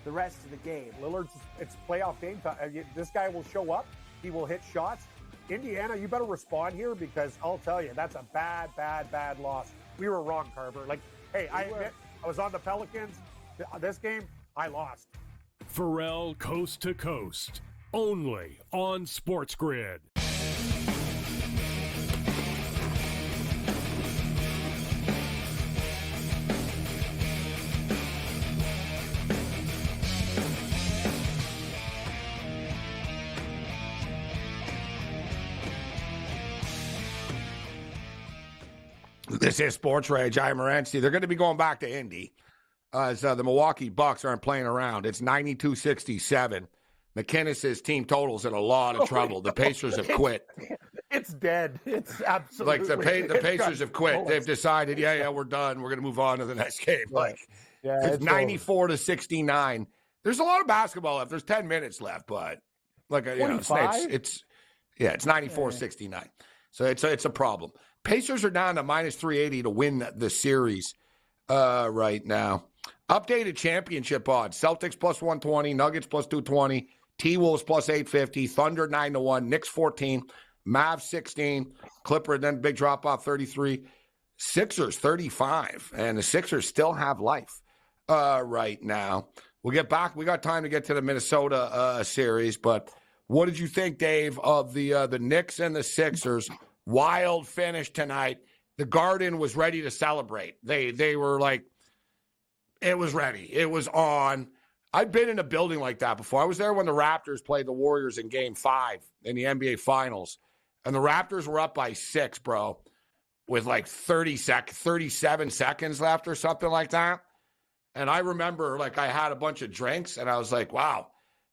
the rest of the game. Lillard's, it's playoff game time. This guy will show up. He will hit shots. Indiana, you better respond here because I'll tell you, that's a bad loss. We were wrong, Carver. Hey, I admit, I was on the Pelicans. This game, I lost. Pharrell Coast to Coast, only on SportsGrid. This is SportsRage. I'm Morency. They're going to be going back to Indy as the Milwaukee Bucks aren't playing around. It's 92-67. McInnes's team total's in a lot of trouble. The Pacers have quit. It's dead. It's absolutely. The Pacers have quit. They've decided, we're done. We're going to move on to the next game. It's 94-69. There's a lot of basketball left. There's 10 minutes left, but it's 94-69. So it's a problem. Pacers are down to minus 380 to win the series right now. Updated championship odds. Celtics plus 120, Nuggets plus 220, T-Wolves plus 850, Thunder 9-1, Knicks 14, Mavs 16, Clipper, then big drop off 33, Sixers 35, and the Sixers still have life right now. We'll get back. We got time to get to the Minnesota series, but what did you think, Dave, of the Knicks and the Sixers? Wild finish tonight. The Garden was ready to celebrate. They were like, it was ready. It was on. I've been in a building like that before. I was there when the Raptors played the Warriors in Game 5 in the NBA Finals, and the Raptors were up by 6, bro, with like 37 seconds left or something like that. And I remember, like, I had a bunch of drinks, and I was like, wow,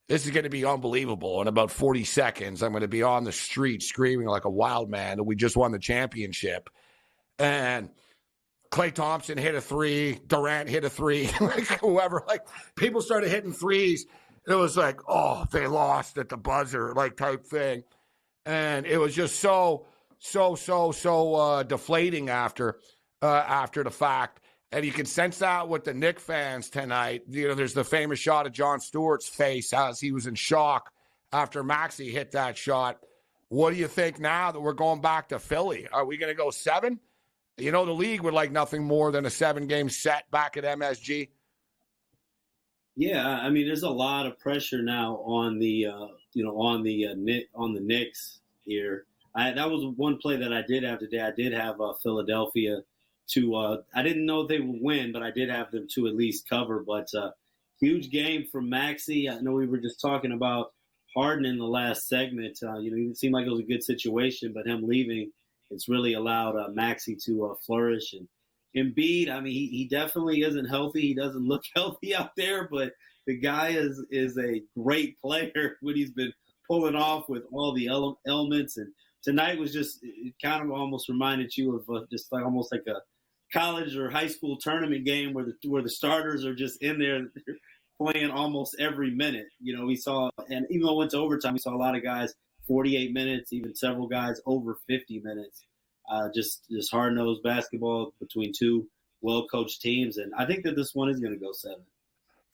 this is going to be unbelievable. In about 40 seconds, I'm going to be on the street screaming like a wild man that we just won the championship. And Klay Thompson hit a 3, Durant hit a 3, like whoever, like people started hitting threes. It was like, oh, they lost at the buzzer, like type thing. And it was just so deflating after the fact. And you can sense that with the Knicks fans tonight. You know, there's the famous shot of Jon Stewart's face as he was in shock after Maxey hit that shot. What do you think now that we're going back to Philly? Are we going to go 7? You know, the league would like nothing more than a 7-game set back at MSG. Yeah, I mean, there's a lot of pressure now on the Knicks here. That was one play that I did have today. I did have Philadelphia to. I didn't know they would win, but I did have them to at least cover. But huge game from Maxey. I know we were just talking about Harden in the last segment. It seemed like it was a good situation, but him leaving, it's really allowed Maxey to flourish. And Embiid, I mean, he definitely isn't healthy. He doesn't look healthy out there, but the guy is a great player. What he's been pulling off with all the elements. And tonight was just, it kind of almost reminded you of just like almost like a college or high school tournament game where the starters are just in there playing almost every minute. You know, we saw, and even though it went to overtime, we saw a lot of guys 48 minutes, even several guys over 50 minutes. Just hard-nosed basketball between two well-coached teams. And I think that this one is going to go 7.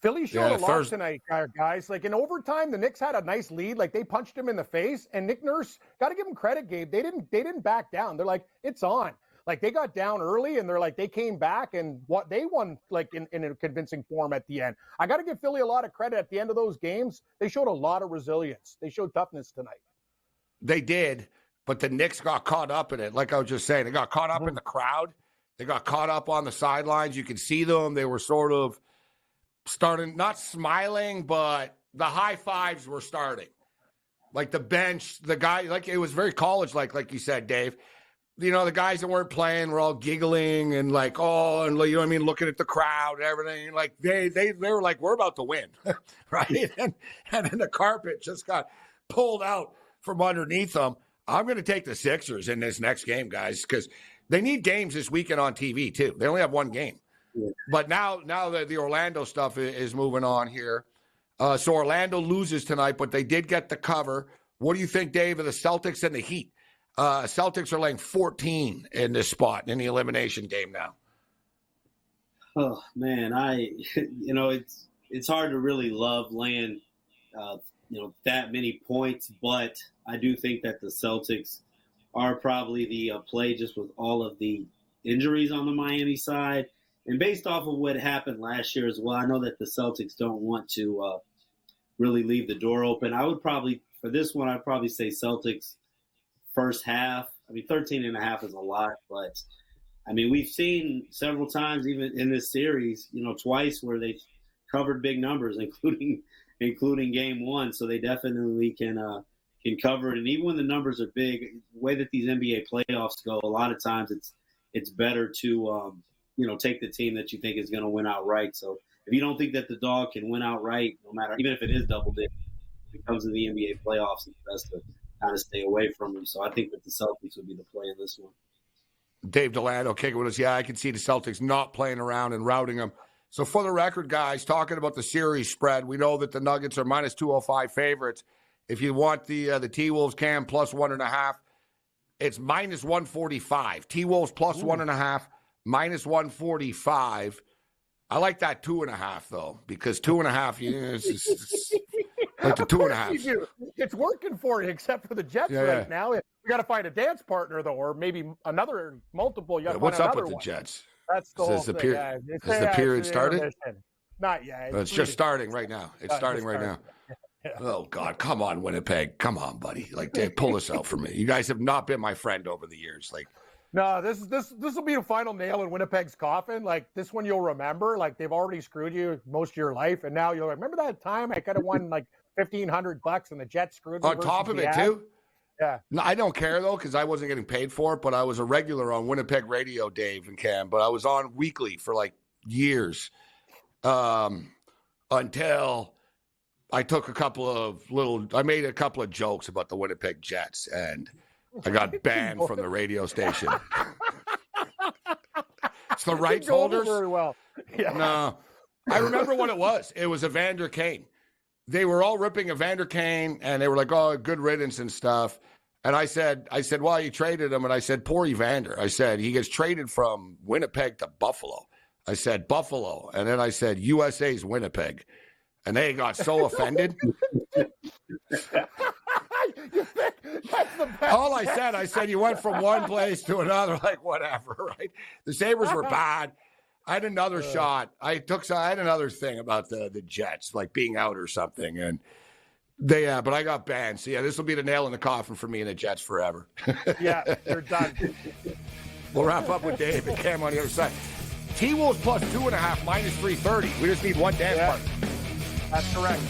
Philly showed a lot tonight, guys. Like in overtime, the Knicks had a nice lead. Like they punched him in the face. And Nick Nurse, got to give him credit, Gabe. They didn't back down. They're like, it's on. Like they got down early and they're like, they came back and what they won like in a convincing form at the end. I got to give Philly a lot of credit at the end of those games. They showed a lot of resilience. They showed toughness tonight. They did, but the Knicks got caught up in it. Like I was just saying, they got caught up in the crowd. They got caught up on the sidelines. You could see them. They were sort of starting, not smiling, but the high fives were starting. Like the bench, the guy, like it was very college-like you said, Dave. You know, the guys that weren't playing were all giggling and like, oh, and you know what I mean, looking at the crowd and everything. Like they were like, we're about to win, right? And then the carpet just got pulled out from underneath them. I'm going to take the Sixers in this next game, guys, because they need games this weekend on TV too. They only have one game. Yeah. But now that the Orlando stuff is moving on here. So Orlando loses tonight, but they did get the cover. What do you think, Dave, of the Celtics and the Heat? Celtics are laying 14 in this spot in the elimination game now. Oh man, it's hard to really love laying, that many points, but I do think that the Celtics are probably the play just with all of the injuries on the Miami side. And based off of what happened last year as well, I know that the Celtics don't want to really leave the door open. For this one, I'd probably say Celtics first half. I mean, 13.5 is a lot, but I mean, we've seen several times, even in this series, twice where they've covered big numbers, including game 1. So they definitely can cover it. And even when the numbers are big, the way that these NBA playoffs go, a lot of times it's better to, take the team that you think is going to win outright. So if you don't think that the dog can win outright, no matter, even if it is double digit, if it comes to the NBA playoffs, it's best to kind of stay away from them. So I think that the Celtics would be the play in this one. Dave Delano kicking with us. Yeah, I can see the Celtics not playing around and routing them. So for the record, guys, talking about the series spread, we know that the Nuggets are minus 205 favorites. If you want the T-Wolves, Cam, plus 1.5, it's minus 145. T-Wolves plus 1.5, minus 145. I like that 2.5, though, because 2.5, Like the 2.5. It's working for you, except for the Jets now. We got to find a dance partner, though, or maybe another multiple. You What's up with one. the Jets? That's the whole thing. Has the period started? Not yet. It's just starting right now. It's starting right now. Yeah. Oh, God. Come on, Winnipeg. Come on, buddy. Like, pull this out for me. You guys have not been my friend over the years. Like, no, this will be the final nail in Winnipeg's coffin. Like, this one you'll remember. Like, they've already screwed you most of your life, and now you'll remember that time I could have won like $1,500 and the Jets screwed me. On top of it, too? Yeah. No, I don't care, though, because I wasn't getting paid for it, but I was a regular on Winnipeg radio, Dave and Cam, but I was on weekly for like years until I took I made a couple of jokes about the Winnipeg Jets, and I got banned from the radio station. It's the rights holders. Very well. Yeah. No. I remember what it was. It was Evander Kane. They were all ripping Evander Kane, and they were like, oh, good riddance and stuff. And I said, well, you traded him. And I said, poor Evander. I said, he gets traded from Winnipeg to Buffalo. I said, Buffalo. And then I said, USA's Winnipeg. And they got so offended. All I said, you went from one place to another, like whatever, right? The Sabres were bad. I had another shot. I had another thing about the Jets, like being out or something. And but I got banned. So, this will be the nail in the coffin for me and the Jets forever. Yeah, you're done. We'll wrap up with Dave and Cam on the other side. T-Wolves plus 2.5, minus 330. We just need one dance partner. That's correct.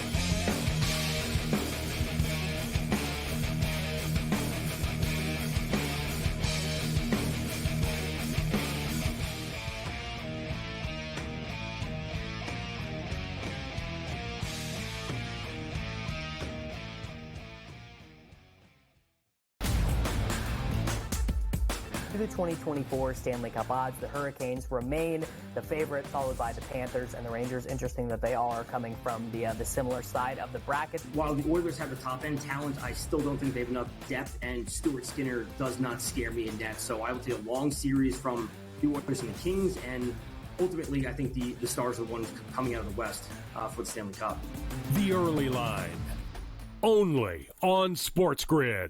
The 2024 Stanley Cup odds, the Hurricanes remain the favorite, followed by the Panthers and the Rangers. Interesting that they all are coming from the similar side of the bracket. While the Oilers have the top end talent, I still don't think they have enough depth, and Stuart Skinner does not scare me in net. So I will take a long series from the Oilers and the Kings, and ultimately I think the Stars are the ones coming out of the West for the Stanley Cup. The early line, only on SportsGrid.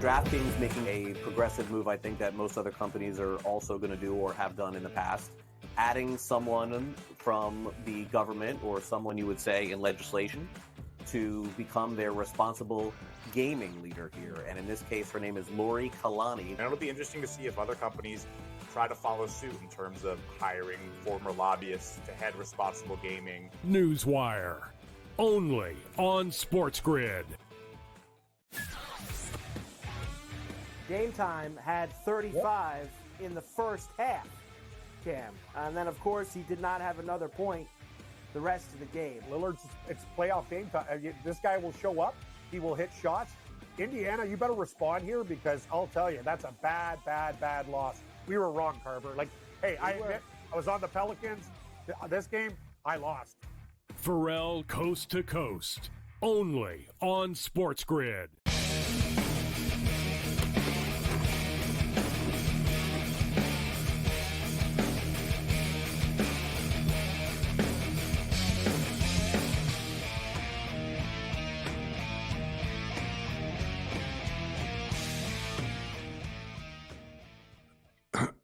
DraftKings making a progressive move, I think, that most other companies are also going to do or have done in the past. Adding someone from the government or someone you would say in legislation to become their responsible gaming leader here. And in this case, her name is Lori Kalani. And it'll be interesting to see if other companies try to follow suit in terms of hiring former lobbyists to head responsible gaming. Newswire, only on SportsGrid. Game Time had 35 in the first half, Cam. And then, of course, he did not have another point the rest of the game. Lillard's, it's playoff game time. This guy will show up. He will hit shots. Indiana, you better respond here because I'll tell you, that's a bad, bad, bad loss. We were wrong, Carver. Like, hey, I admit, I was on the Pelicans. This game, I lost. Pharrell Coast to Coast, only on SportsGrid.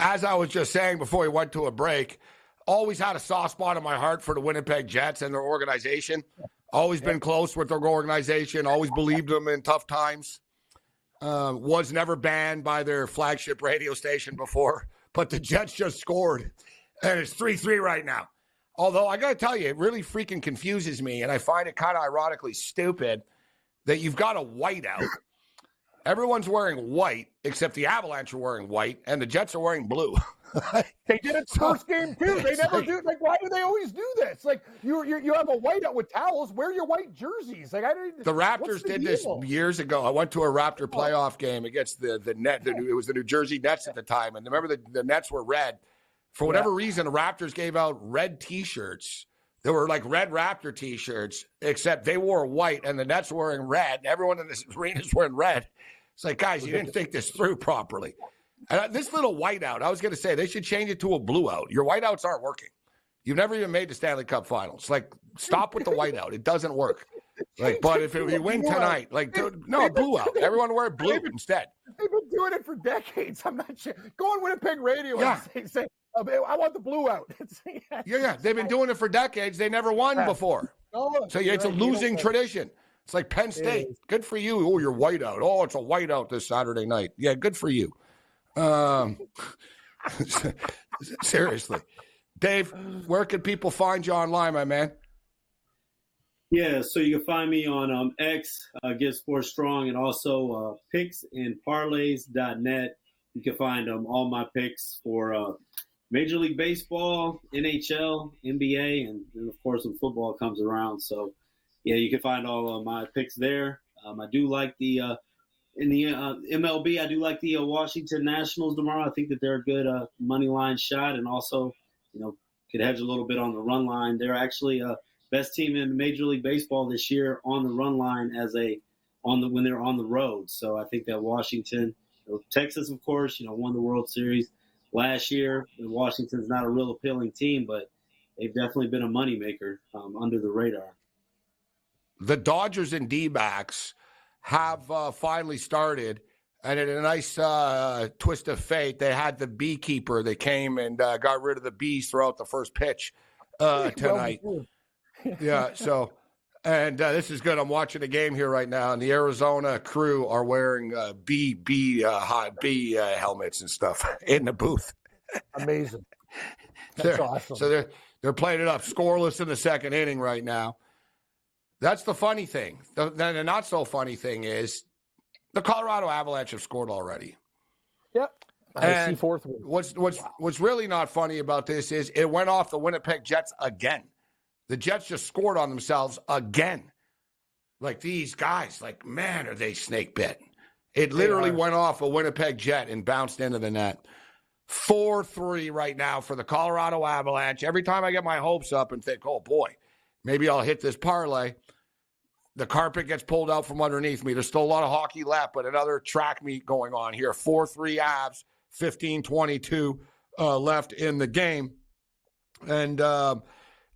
As I was just saying before we went to a break, always had a soft spot in my heart for the Winnipeg Jets and their organization. Always been close with their organization, always believed them in tough times. Was never banned by their flagship radio station before, but the Jets just scored, and it's 3-3 right now. Although I got to tell you, it really freaking confuses me, and I find it kind of ironically stupid that you've got a whiteout. Everyone's wearing white, except the Avalanche are wearing white, and the Jets are wearing blue. They did it first game too. They never do. Like, why do they always do this? Like, you have a whiteout with towels. Wear your white jerseys. Like, the Raptors did this years ago. I went to a Raptor playoff game against the Net. It was the New Jersey Nets at the time, and remember the Nets were red. For whatever reason, the Raptors gave out red T-shirts. They were like red Raptor T-shirts, except they wore white, and the Nets were wearing red. Everyone in this arena is wearing red. It's like, guys, you didn't think this through properly. And this little whiteout, I was going to say, they should change it to a blue out. Your whiteouts aren't working. You've never even made the Stanley Cup Finals. Like, stop with the whiteout. It doesn't work. Like, but if you win tonight, like, no, blue out. Everyone wear blue instead. They've been doing it for decades. I'm not sure. Go on Winnipeg radio and say, I want the blue out. Yeah. They've been doing it for decades. They never won before. So it's a losing tradition. It's like Penn State. Good for you. Oh, you're whiteout. Oh, it's a whiteout this Saturday night. Yeah, good for you. Seriously. Dave, where can people find you online, my man? Yeah, so you can find me on X, Get Sports Strong, and also picks and parlays.net. You can find all my picks for Major League Baseball, NHL, NBA, and of course when football comes around. So, yeah, you can find all of my picks there. I do like in the MLB, I do like the Washington Nationals tomorrow. I think that they're a good money line shot, and also, could hedge a little bit on the run line. They're actually best team in Major League Baseball this year on the run line when they're on the road. So I think that Washington, Texas, of course, won the World Series last year. Washington's not a real appealing team, but they've definitely been a moneymaker under the radar. The Dodgers and D-backs have finally started, and in a nice twist of fate, they had the beekeeper. They came and got rid of the bees throughout the first pitch tonight. Yeah, so, and this is good. I'm watching a game here right now, and the Arizona crew are wearing bee helmets and stuff in the booth. Amazing. That's awesome. So they're playing it up, scoreless in the second inning right now. That's the funny thing. The not so funny thing is the Colorado Avalanche have scored already. Yep. And what's really not funny about this is it went off the Winnipeg Jets again. The Jets just scored on themselves again. Like, these guys, like, man, are they snake bit. It literally went off a Winnipeg Jet and bounced into the net. 4-3 right now for the Colorado Avalanche. Every time I get my hopes up and think, oh, boy, maybe I'll hit this parlay, the carpet gets pulled out from underneath me. There's still a lot of hockey left, but another track meet going on here. 4-3 Avs, 15-22 left in the game. And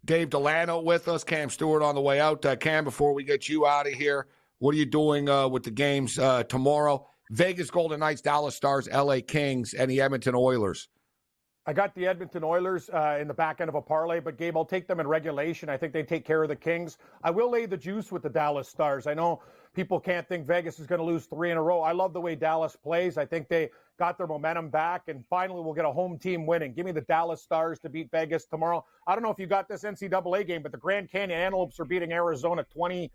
Dave Delano with us, Cam Stewart on the way out. Cam, before we get you out of here, what are you doing with the games tomorrow? Vegas Golden Knights, Dallas Stars, LA Kings, and the Edmonton Oilers. I got the Edmonton Oilers in the back end of a parlay, but Gabe, I'll take them in regulation. I think they take care of the Kings. I will lay the juice with the Dallas Stars. I know people can't think Vegas is going to lose 3 in a row. I love the way Dallas plays. I think they got their momentum back, and finally we'll get a home team winning. Give me the Dallas Stars to beat Vegas tomorrow. I don't know if you got this NCAA game, but the Grand Canyon Antelopes are beating Arizona 24-8.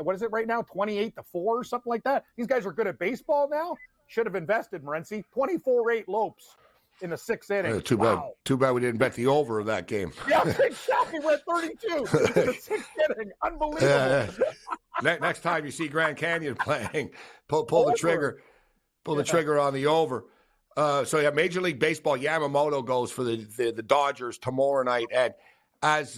What is it right now? 28-4 or something like that. These guys are good at baseball now. Should have invested, Morency. 24-8 Lopes in the 6th inning. Too bad we didn't bet the over of that game. Yeah, exactly. We're at 32 in the 6th inning. Unbelievable. Next time you see Grand Canyon playing, pull the trigger. Pull the trigger on the over. So, yeah, Major League Baseball, Yamamoto goes for the Dodgers tomorrow night. And as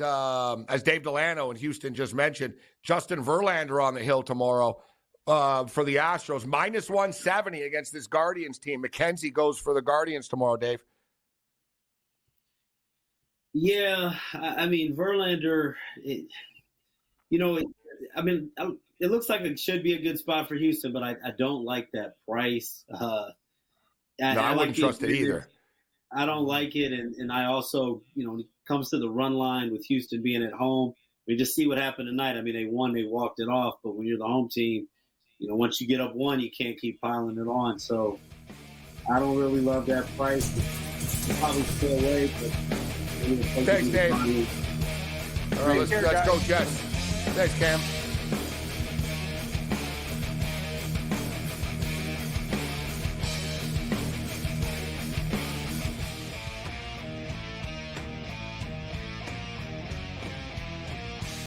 Dave Delano in Houston just mentioned, Justin Verlander on the hill tomorrow for the Astros. -170 against this Guardians team. McKenzie goes for the Guardians tomorrow, Dave. Yeah, I mean, Verlander, it looks like it should be a good spot for Houston, but I don't like that price. I wouldn't trust it either. I don't like it, and I also, when it comes to the run line with Houston being at home, I mean, just see what happened tonight. I mean, they won, they walked it off, but when you're the home team, once you get up 1, you can't keep piling it on. So I don't really love that price. Probably stay away, but thanks, Dave. All right, let's go, Jets. Thanks, Cam.